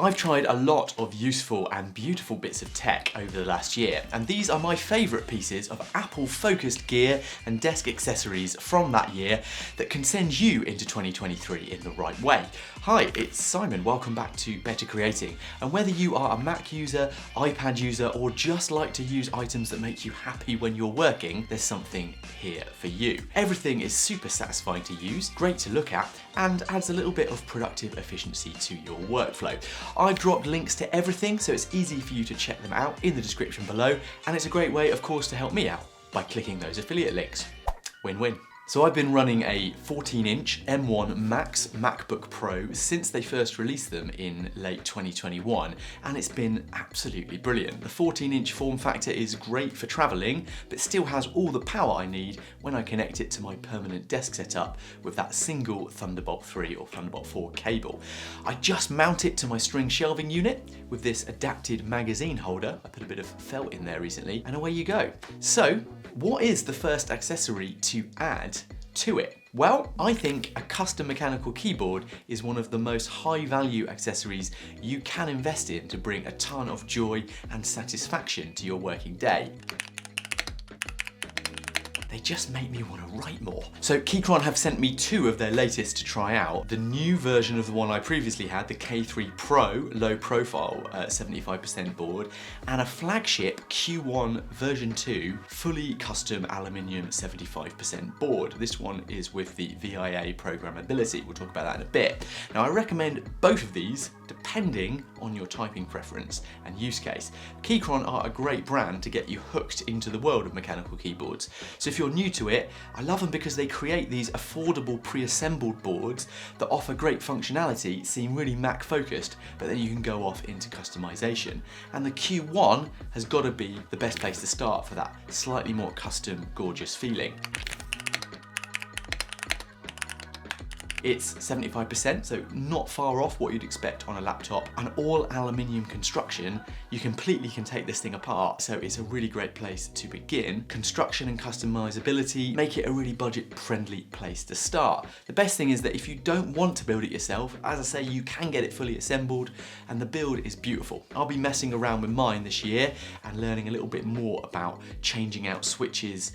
I've tried a lot of useful and beautiful bits of tech over the last year, and these are my favourite pieces of Apple-focused gear and desk accessories from that year that can send you into 2023 in the right way. Hi, it's Simon, welcome back to Better Creating, and whether you are a Mac user, iPad user, or just like to use items that make you happy when you're working, there's something here for you. Everything is super satisfying to use, great to look at, and adds a little bit of productive efficiency to your workflow. I've dropped links to everything so it's easy for you to check them out in the description below, and it's a great way, of course, to help me out by clicking those affiliate links. Win-win. So I've been running a 14-inch M1 MacBook Pro since they first released them in late 2021, and it's been absolutely brilliant. The 14-inch form factor is great for traveling, but still has all the power I need when I connect it to my permanent desk setup with that single Thunderbolt 3 or Thunderbolt 4 cable. I just mount it to my string shelving unit with this adapted magazine holder. I put a bit of felt in there recently, and away you go. So, what is the first accessory to add to it? Well, I think a custom mechanical keyboard is one of the most high value accessories you can invest in to bring a ton of joy and satisfaction to your working day. They just make me want to write more. So Keychron have sent me two of their latest to try out. The new version of the one I previously had, the K3 Pro low profile 75% board, and a flagship Q1 version 2 fully custom aluminium 75% board. This one is with the VIA programmability. We'll talk about that in a bit. Now I recommend both of these depending on your typing preference and use case. Keychron are a great brand to get you hooked into the world of mechanical keyboards. So if you're new to it, I love them because they create these affordable pre-assembled boards that offer great functionality, seem really Mac focused, but then you can go off into customization. And the Q1 has got to be the best place to start for that slightly more custom, gorgeous feeling. It's 75%, so not far off what you'd expect on a laptop, and all aluminium construction. You completely can take this thing apart, so it's a really great place to begin. Construction and customizability make it a really budget-friendly place to start. The best thing is that if you don't want to build it yourself, as I say, you can get it fully assembled, and the build is beautiful. I'll be messing around with mine this year and learning a little bit more about changing out switches,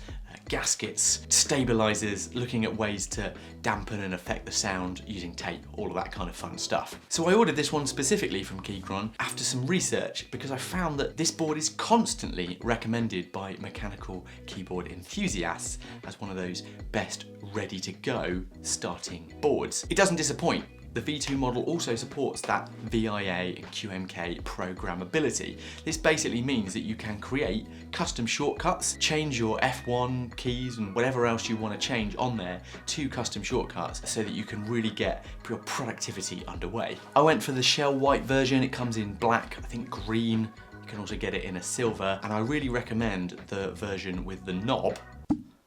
gaskets, stabilizers, looking at ways to dampen and affect the sound using tape, all of that kind of fun stuff. So I ordered this one specifically from Keychron after some research because I found that this board is constantly recommended by mechanical keyboard enthusiasts as one of those best ready to go starting boards. It doesn't disappoint. The V2 model also supports that VIA and QMK programmability. This basically means that you can create custom shortcuts, change your F1 keys and whatever else you want to change on there to custom shortcuts so that you can really get your productivity underway. I went for the shell white version. It comes in black, I think green. You can also get it in a silver, and I really recommend the version with the knob.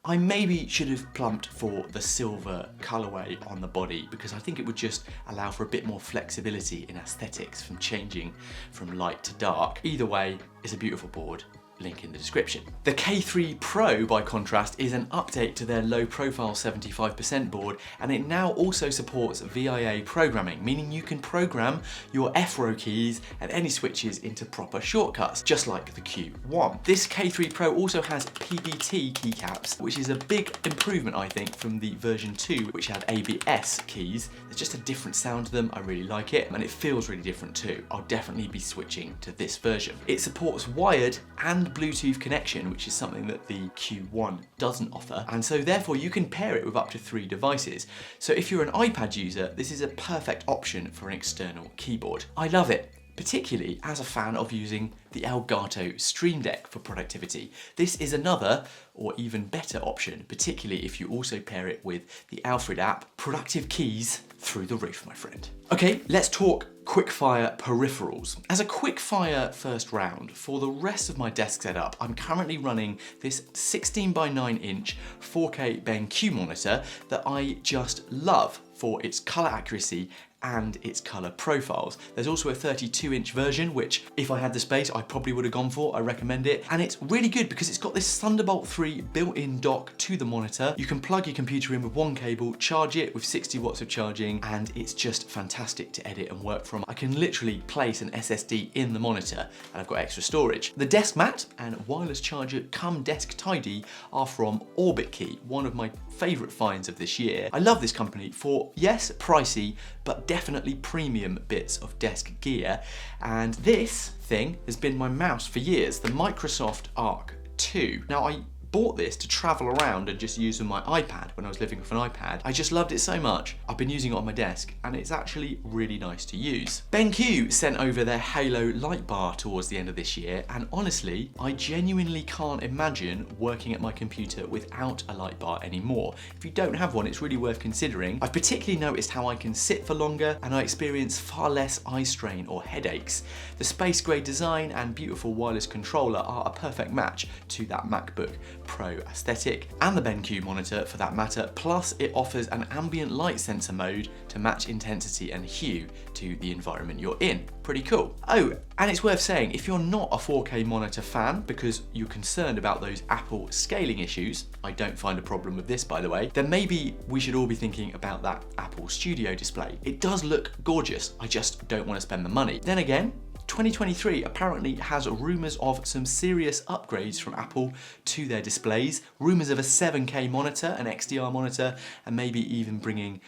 I maybe should have plumped for the silver colorway on the body because I think it would just allow for a bit more flexibility in aesthetics from changing from light to dark. Either way, it's a beautiful board. Link in the description. The K3 Pro, by contrast, is an update to their low-profile 75% board, and it now also supports VIA programming, meaning you can program your F-row keys and any switches into proper shortcuts, just like the Q1. This K3 Pro also has PBT keycaps, which is a big improvement, I think, from the version 2, which had ABS keys. There's just a different sound to them. I really like it, and it feels really different too. I'll definitely be switching to this version. It supports wired and Bluetooth connection, which is something that the Q1 doesn't offer, and so therefore you can pair it with up to 3 devices. So if you're an iPad user, this is a perfect option for an external keyboard. I love it, particularly as a fan of using the Elgato Stream Deck for productivity. This is another or even better option, particularly if you also pair it with the Alfred app. Productive keys through the roof, my friend. Okay, let's talk quickfire peripherals. As a quickfire first round, for the rest of my desk setup, I'm currently running this 16:9" 4K BenQ monitor that I just love for its color accuracy and its color profiles. There's also a 32-inch version, which if I had the space, I probably would have gone for. I recommend it. And it's really good because it's got this Thunderbolt 3 built-in dock to the monitor. You can plug your computer in with one cable, charge it with 60 watts of charging, and it's just fantastic to edit and work from. I can literally place an SSD in the monitor, and I've got extra storage. The desk mat and wireless charger come desk tidy are from OrbitKey, one of my favorite finds of this year. I love this company for, yes, pricey, but definitely premium bits of desk gear. And this thing has been my mouse for years, the Microsoft Arc 2. Now, I bought this to travel around and just use with my iPad when I was living with an iPad. I just loved it so much. I've been using it on my desk and it's actually really nice to use. BenQ sent over their Halo light bar towards the end of this year, and honestly, I genuinely can't imagine working at my computer without a light bar anymore. If you don't have one, it's really worth considering. I've particularly noticed how I can sit for longer and I experience far less eye strain or headaches. The space grey design and beautiful wireless controller are a perfect match to that MacBook Pro aesthetic, and the BenQ monitor for that matter, plus it offers an ambient light sensor mode to match intensity and hue to the environment you're in. Pretty cool. Oh, and it's worth saying, if you're not a 4K monitor fan because you're concerned about those Apple scaling issues, I don't find a problem with this by the way, then maybe we should all be thinking about that Apple Studio display. It does look gorgeous, I just don't want to spend the money. Then again, 2023 apparently has rumours of some serious upgrades from Apple to their displays, rumours of a 7K monitor, an XDR monitor, and maybe even bringing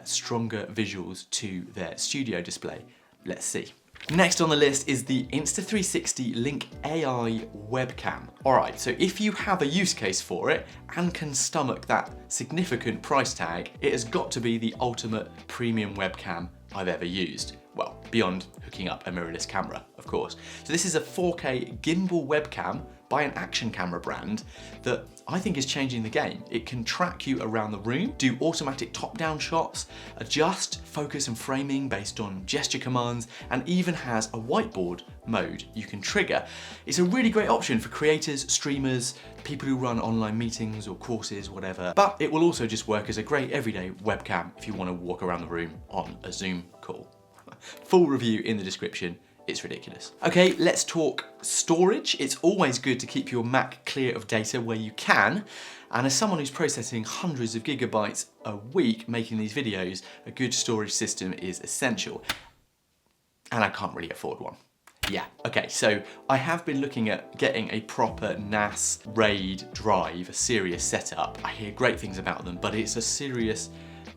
stronger visuals to their studio display. Let's see. Next on the list is the Insta360 Link AI webcam. Alright, so if you have a use case for it and can stomach that significant price tag, it has got to be the ultimate premium webcam I've ever used. Well, beyond hooking up a mirrorless camera, of course. So this is a 4K gimbal webcam by an action camera brand that I think is changing the game. It can track you around the room, do automatic top-down shots, adjust focus and framing based on gesture commands, and even has a whiteboard mode you can trigger. It's a really great option for creators, streamers, people who run online meetings or courses, whatever. But it will also just work as a great everyday webcam if you want to walk around the room on a Zoom call. Full review in the description. It's ridiculous. Okay, let's talk storage. It's always good to keep your Mac clear of data where you can. And as someone who's processing hundreds of gigabytes a week making these videos, a good storage system is essential. And I can't really afford one. Yeah, okay, so I have been looking at getting a proper NAS RAID drive, a serious setup. I hear great things about them, but it's a serious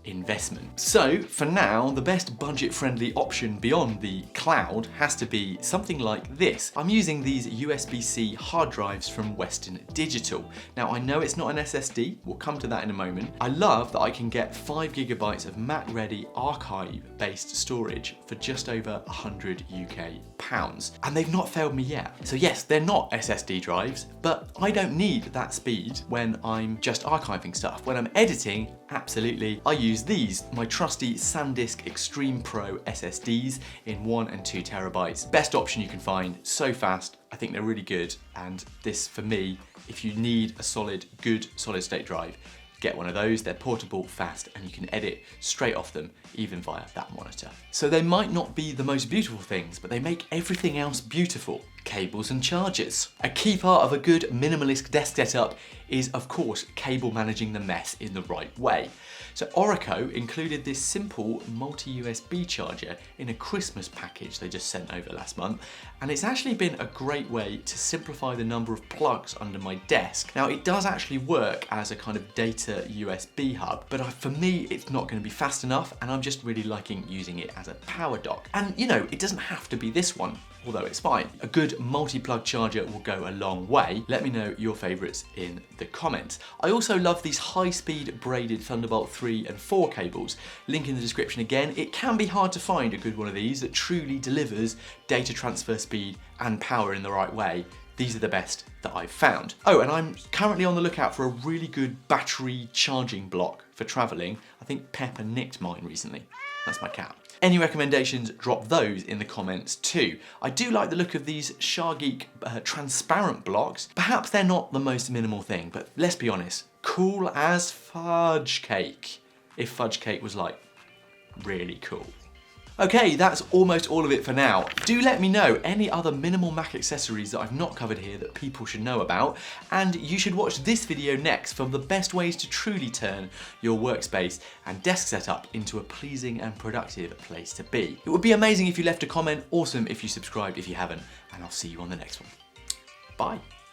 investment. So for now, the best budget-friendly option beyond the cloud has to be something like this. I'm using these USB-C hard drives from Western Digital. Now I know it's not an SSD, we'll come to that in a moment. I love that I can get 5 gigabytes of Mac-ready archive-based storage for just over 100 UK pounds. And they've not failed me yet. So yes, they're not SSD drives, but I don't need that speed when I'm just archiving stuff. When I'm editing, absolutely, I use these, my trusty SanDisk Extreme Pro SSDs in 1 and 2 terabytes. Best option you can find, so fast, I think they're really good. And this, for me, if you need a good solid state drive, get one of those. They're portable, fast, and you can edit straight off them, even via that monitor. So they might not be the most beautiful things, but they make everything else beautiful. Cables and chargers. A key part of a good minimalist desk setup is, of course, cable managing the mess in the right way. So Oracle included this simple multi-USB charger in a Christmas package they just sent over last month, and it's actually been a great way to simplify the number of plugs under my desk. Now it does actually work as a kind of data USB hub, but for me it's not going to be fast enough, and I'm just really liking using it as a power dock. And you know, it doesn't have to be this one, although it's fine. A good multi-plug charger will go a long way. Let me know your favorites in the comments. I also love these high-speed braided Thunderbolt 3 and 4 cables. Link in the description again. It can be hard to find a good one of these that truly delivers data transfer speed and power in the right way. These are the best that I've found. Oh, and I'm currently on the lookout for a really good battery charging block for traveling. I think Pepper nicked mine recently. That's my cat. Any recommendations, drop those in the comments too. I do like the look of these SharGeek transparent blocks. Perhaps they're not the most minimal thing, but let's be honest, cool as fudge cake. If fudge cake was like really cool. Okay, that's almost all of it for now. Do let me know any other minimal Mac accessories that I've not covered here that people should know about, and you should watch this video next for the best ways to truly turn your workspace and desk setup into a pleasing and productive place to be. It would be amazing if you left a comment, awesome if you subscribed if you haven't, and I'll see you on the next one. Bye.